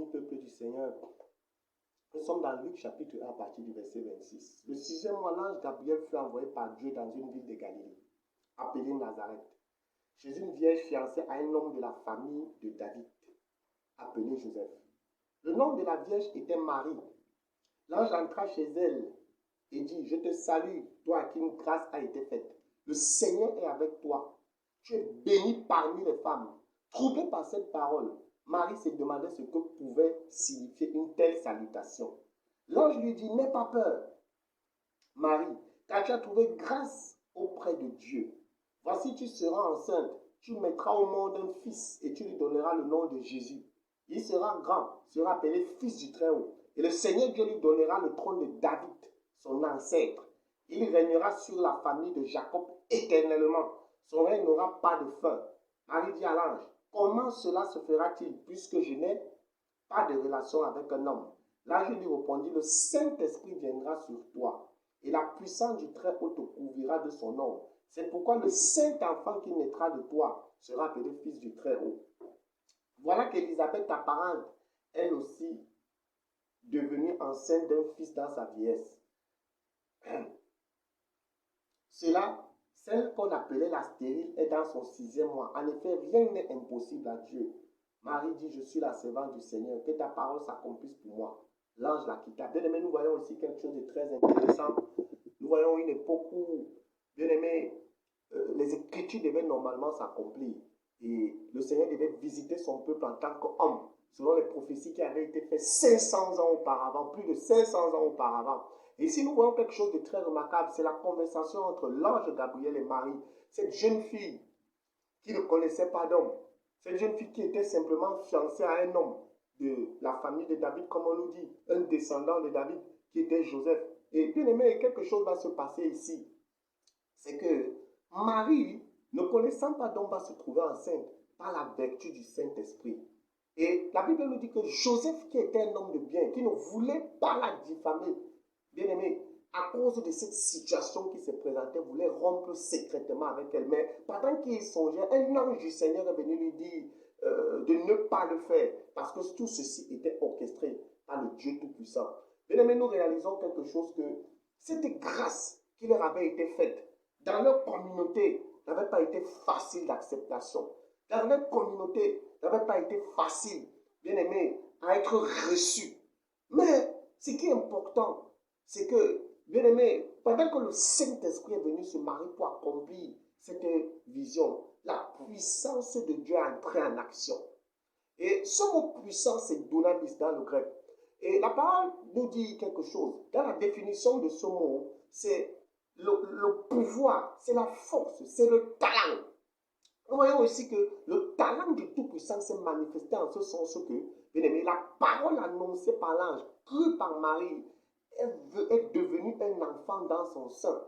béni, peuple du Seigneur. Nous sommes dans Luc chapitre 1 à partir du verset 26. Le 6e mois, l'ange Gabriel fut envoyé par Dieu dans une ville de Galilée, appelée Nazareth, chez une vierge fiancée à un homme de la famille de David, appelé Joseph. Le nom de la vierge était Marie. L'ange entra chez elle et dit, je te salue, toi à qui une grâce a été faite. Le Seigneur est avec toi. Tu es bénie parmi les femmes. Troublée par cette parole, Marie se demandait ce que pouvait signifier une telle salutation. L'ange lui dit, n'aie pas peur, Marie, car tu as trouvé grâce auprès de Dieu. Voici, tu seras enceinte, tu mettras au monde un fils et tu lui donneras le nom de Jésus. Il sera grand, sera appelé fils du Très-Haut. Et le Seigneur Dieu lui donnera le trône de David, son ancêtre. Il régnera sur la famille de Jacob éternellement. Son règne n'aura pas de fin. Marie dit à l'ange, comment cela se fera-t-il puisque je n'ai pas de relation avec un homme? L'ange lui répondit, le Saint-Esprit viendra sur toi et la puissance du Très-Haut te couvrira de son nom. C'est pourquoi le Saint-Enfant qui naîtra de toi sera appelé fils du Très-Haut. Voilà qu'Élisabeth, ta parente, elle aussi, devenue enceinte d'un fils dans sa vieillesse. Celle qu'on appelait la stérile, est dans son 6e mois. En effet, rien n'est impossible à Dieu. Marie dit, je suis la servante du Seigneur, que ta parole s'accomplisse pour moi. L'ange la quitta. Bien aimé, nous voyons aussi quelque chose de très intéressant. Nous voyons une époque où, bien aimé, les Écritures devaient normalement s'accomplir. Et le Seigneur devait visiter son peuple en tant qu'homme, selon les prophéties qui avaient été faites 500 ans auparavant, plus de 500 ans auparavant. Et ici, nous voyons quelque chose de très remarquable, c'est la conversation entre l'ange Gabriel et Marie. Cette jeune fille qui ne connaissait pas d'homme, cette jeune fille qui était simplement fiancée à un homme de la famille de David, comme on nous dit, un descendant de David qui était Joseph. Et bien aimé, quelque chose va se passer ici. C'est que Marie, ne connaissant pas d'homme, va se trouver enceinte par la vertu du Saint-Esprit. Et la Bible nous dit que Joseph, qui était un homme de bien, qui ne voulait pas la diffamer, bien aimé, à cause de cette situation qui se présentait, voulait rompre secrètement avec elle. Mais pendant qu'il songeait, un ange du Seigneur est venu lui dire de ne pas le faire, parce que tout ceci était orchestré par le Dieu Tout-Puissant. Bien aimé, nous réalisons quelque chose, que cette grâce qui leur avait été faite dans leur communauté n'avait pas été facile d'acceptation. Dans leur communauté n'avait pas été facile, bien aimé, à être reçu. Mais ce qui est important, c'est que, bien aimé, pendant que le Saint-Esprit est venu sur Marie pour accomplir cette vision, la puissance de Dieu est entrée en action. Et ce mot puissance, c'est dunamis dans le grec. Et la parole nous dit quelque chose. Dans la définition de ce mot, c'est le pouvoir, c'est la force, c'est le talent. Nous voyons aussi que le talent du Tout-Puissant s'est manifesté en ce sens que, bien aimé, la parole annoncée par l'ange, crue par Marie, est devenue un enfant dans son sein.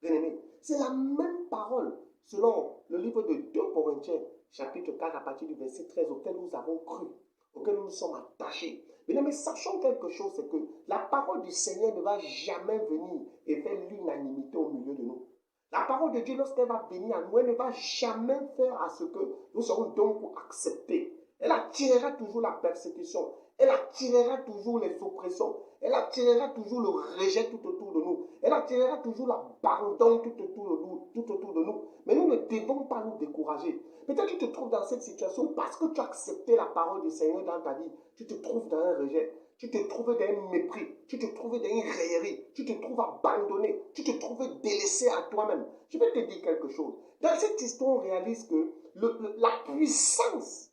Bien aimé, c'est la même parole, selon le livre de 2 Corinthiens, chapitre 4, à partir du verset 13, auquel nous avons cru, auquel nous nous sommes attachés. Bien aimé, sachons quelque chose, c'est que la parole du Seigneur ne va jamais venir et faire l'unanimité au milieu de nous. La parole de Dieu, lorsqu'elle va venir à nous, elle ne va jamais faire à ce que nous serons donc pour accepter. Elle attirera toujours la persécution. Elle attirera toujours les oppressions. Elle attirera toujours le rejet tout autour de nous. Elle attirera toujours l'abandon tout autour de nous. Mais nous ne devons pas nous décourager. Peut-être que tu te trouves dans cette situation parce que tu as accepté la parole du Seigneur dans ta vie. Tu te trouves dans un rejet. Tu te trouves dans un mépris, tu te trouves dans une raillerie, tu te trouves abandonné, tu te trouves délaissé à toi-même. Je vais te dire quelque chose. Dans cette histoire, on réalise que la puissance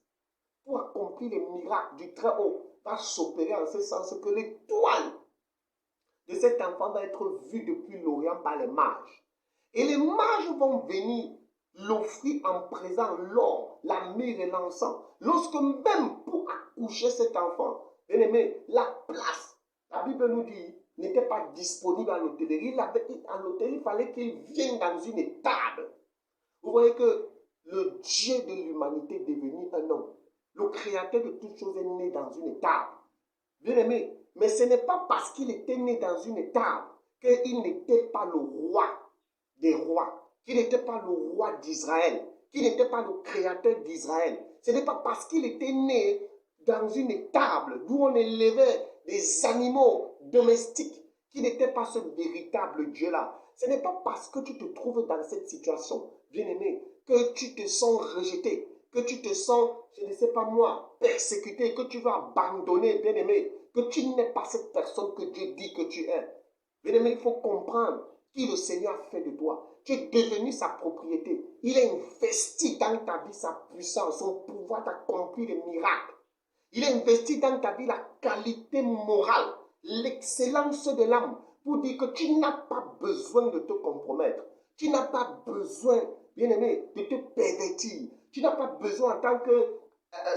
pour accomplir les miracles du Très-Haut va s'opérer en ce sens que l'étoile de cet enfant va être vue depuis l'Orient par les mages. Et les mages vont venir l'offrir en présent l'or, la myrrhe et l'encens. Lorsque même pour accoucher cet enfant, bien aimé, la place, la Bible nous dit, n'était pas disponible à l'hôtellerie. À l'hôtellerie, il fallait qu'il vienne dans une étable. Vous voyez que le Dieu de l'humanité est devenu un homme. Le créateur de toutes choses est né dans une étable. Bien aimé, mais ce n'est pas parce qu'il était né dans une étable qu'il n'était pas le roi des rois, qu'il n'était pas le roi d'Israël, qu'il n'était pas le créateur d'Israël. Ce n'est pas parce qu'il était né dans une étable d'où on élevait des animaux domestiques qui n'étaient pas ce véritable Dieu-là. Ce n'est pas parce que tu te trouves dans cette situation, bien-aimé, que tu te sens rejeté, que tu te sens, je ne sais pas moi, persécuté, que tu vas abandonner, bien-aimé, que tu n'es pas cette personne que Dieu dit que tu es. Bien-aimé, il faut comprendre qui le Seigneur a fait de toi. Tu es devenu sa propriété. Il a investi dans ta vie sa puissance, son pouvoir d'accomplir des miracles. Il a investi dans ta vie la qualité morale, l'excellence de l'âme, pour dire que tu n'as pas besoin de te compromettre. Tu n'as pas besoin, bien-aimé, de te pervertir. Tu n'as pas besoin en tant que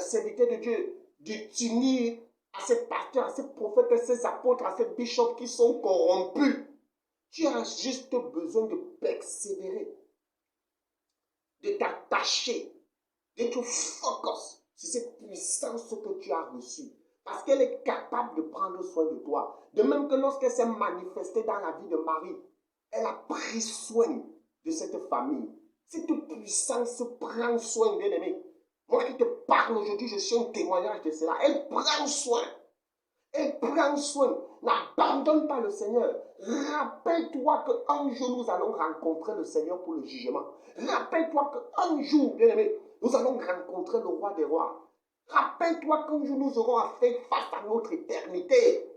serviteur de Dieu de t'unir à ces pasteurs, à ces prophètes, à ces apôtres, à ces bishops qui sont corrompus. Tu as juste besoin de persévérer, de t'attacher, d'être focus sur cette puissance que tu as reçue. Parce qu'elle est capable de prendre soin de toi. De même que lorsqu'elle s'est manifestée dans la vie de Marie, elle a pris soin de cette famille. Cette puissance prend soin, bien-aimé. Moi qui te parle aujourd'hui, je suis un témoignage de cela. Elle prend soin. Elle prend soin. N'abandonne pas le Seigneur. Rappelle-toi qu'un jour, nous allons rencontrer le Seigneur pour le jugement. Rappelle-toi qu'un jour, bien-aimé, nous allons rencontrer le roi des rois. Rappelle-toi qu'un jour, nous aurons à faire face à notre éternité.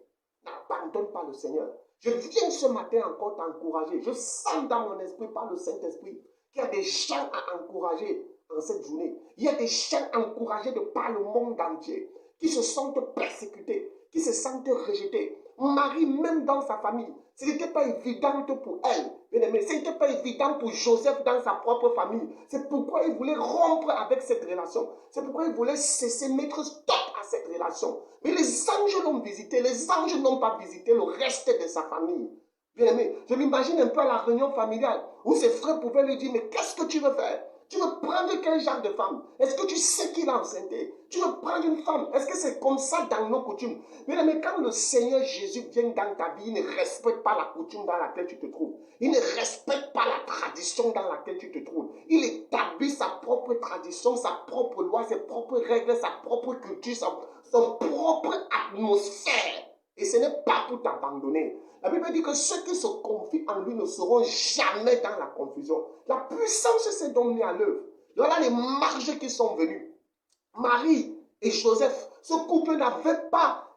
N'abandonne pas le Seigneur. Je viens ce matin encore t'encourager. Je sens dans mon esprit, par le Saint-Esprit, qu'il y a des gens à encourager en cette journée. Il y a des gens encouragés de par le monde entier qui se sentent persécutés, qui se sentent rejetés. Marie, même dans sa famille, ce n'était pas évident pour elle. Bien-aimé, ce n'était pas évident pour Joseph dans sa propre famille. C'est pourquoi il voulait rompre avec cette relation. C'est pourquoi il voulait cesser, mettre stop à cette relation. Mais les anges l'ont visité. Les anges n'ont pas visité le reste de sa famille. Bien-aimé, je m'imagine un peu à la réunion familiale où ses frères pouvaient lui dire, mais qu'est-ce que tu veux faire? Tu veux prendre quel genre de femme? Est-ce que tu sais qu'il a enceinté? Tu veux prendre une femme? Est-ce que c'est comme ça dans nos coutumes? Mais quand le Seigneur Jésus vient dans ta vie, il ne respecte pas la coutume dans laquelle tu te trouves. Il ne respecte pas la tradition dans laquelle tu te trouves. Il établit sa propre tradition, sa propre loi, ses propres règles, sa propre culture, son propre atmosphère. Et ce n'est pas pour t'abandonner. La Bible dit que ceux qui se confient en lui ne seront jamais dans la confusion. La puissance s'est donc mise à l'œuvre. Voilà les marges qui sont venues. Marie et Joseph, ce couple n'avait pas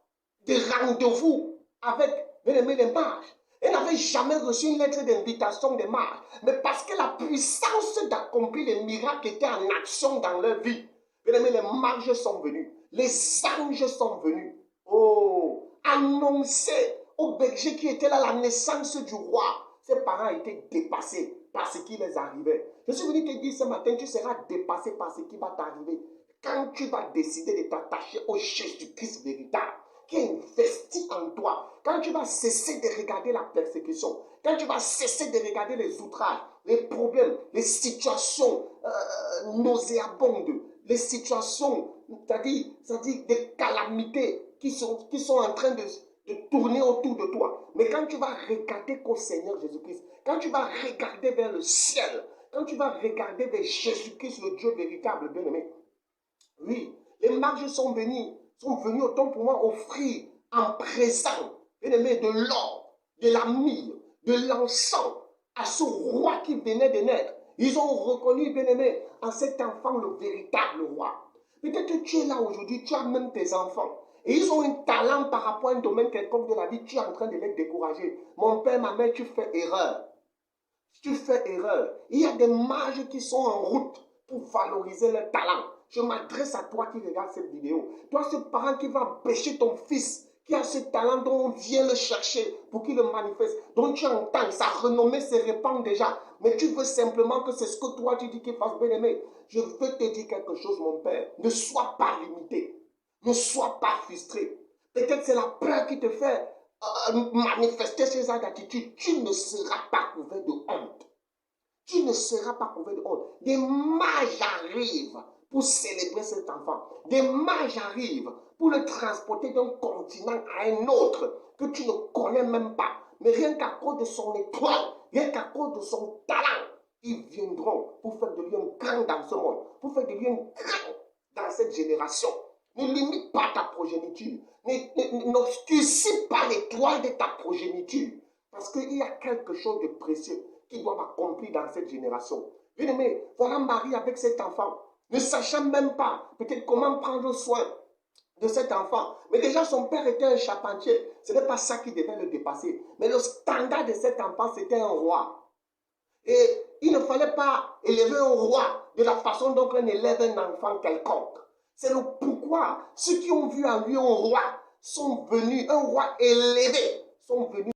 de rendez-vous avec les marges. Ils n'avaient jamais reçu une lettre d'invitation des marges. Mais parce que la puissance d'accomplir les miracles était en action dans leur vie, les marges sont venues. Les anges sont venus. Oh, annoncer au berger qui était là la naissance du roi. Ses parents étaient dépassés par ce qui les arrivait. Je suis venu te dire ce matin, tu seras dépassé par ce qui va t'arriver. Quand tu vas décider de t'attacher au Jésus-Christ véritable, qui est investi en toi, quand tu vas cesser de regarder la persécution, quand tu vas cesser de regarder les outrages, les problèmes, les situations nauséabondes, les situations, c'est-à-dire des calamités qui sont en train de tourner autour de toi. Mais quand tu vas regarder qu'au Seigneur Jésus-Christ, quand tu vas regarder vers le ciel, quand tu vas regarder vers Jésus-Christ, le Dieu véritable, bien-aimé, oui, les marges sont venus autant pour moi offrir en présent, bien-aimé, de l'or, de la myrrhe, de l'encens à ce roi qui venait de naître. Ils ont reconnu, bien-aimé, en cet enfant le véritable roi. Peut-être que tu es là aujourd'hui, tu as même tes enfants. Et ils ont un talent par rapport à un domaine quelconque de la vie, tu es en train de les décourager. Mon père, ma mère, tu fais erreur. Tu fais erreur. Il y a des mages qui sont en route pour valoriser leur talent. Je m'adresse à toi qui regarde cette vidéo. Toi, ce parent qui va empêcher ton fils, qui a ce talent dont on vient le chercher pour qu'il le manifeste, dont tu entends, sa renommée se répand déjà. Mais tu veux simplement que c'est ce que toi tu dis qu'il fasse, bien aimé. Je veux te dire quelque chose, mon père. Ne sois pas limité. Ne sois pas frustré. Peut-être c'est la peur qui te fait manifester ces actes d'attitude. Tu ne seras pas couvert de honte. Tu ne seras pas couvert de honte. Des mages arrivent pour célébrer cet enfant. Des mages arrivent pour le transporter d'un continent à un autre que tu ne connais même pas. Mais rien qu'à cause de son étoile, rien qu'à cause de son talent, ils viendront pour faire de lui un grand dans ce monde, pour faire de lui un grand dans cette génération. Ne limite pas ta progéniture. N'obscurcis pas l'étoile de ta progéniture. Parce qu'il y a quelque chose de précieux qui doit accomplir dans cette génération. Bien-aimé, voilà Marie avec cet enfant, ne sachant même pas peut-être comment prendre soin de cet enfant. Mais déjà, son père était un charpentier. Ce n'est pas ça qui devait le dépasser. Mais le standard de cet enfant, c'était un roi. Et il ne fallait pas élever un roi de la façon dont on élève un enfant quelconque. C'est le pourquoi ceux qui ont vu en lui un roi sont venus, un roi élevé, sont venus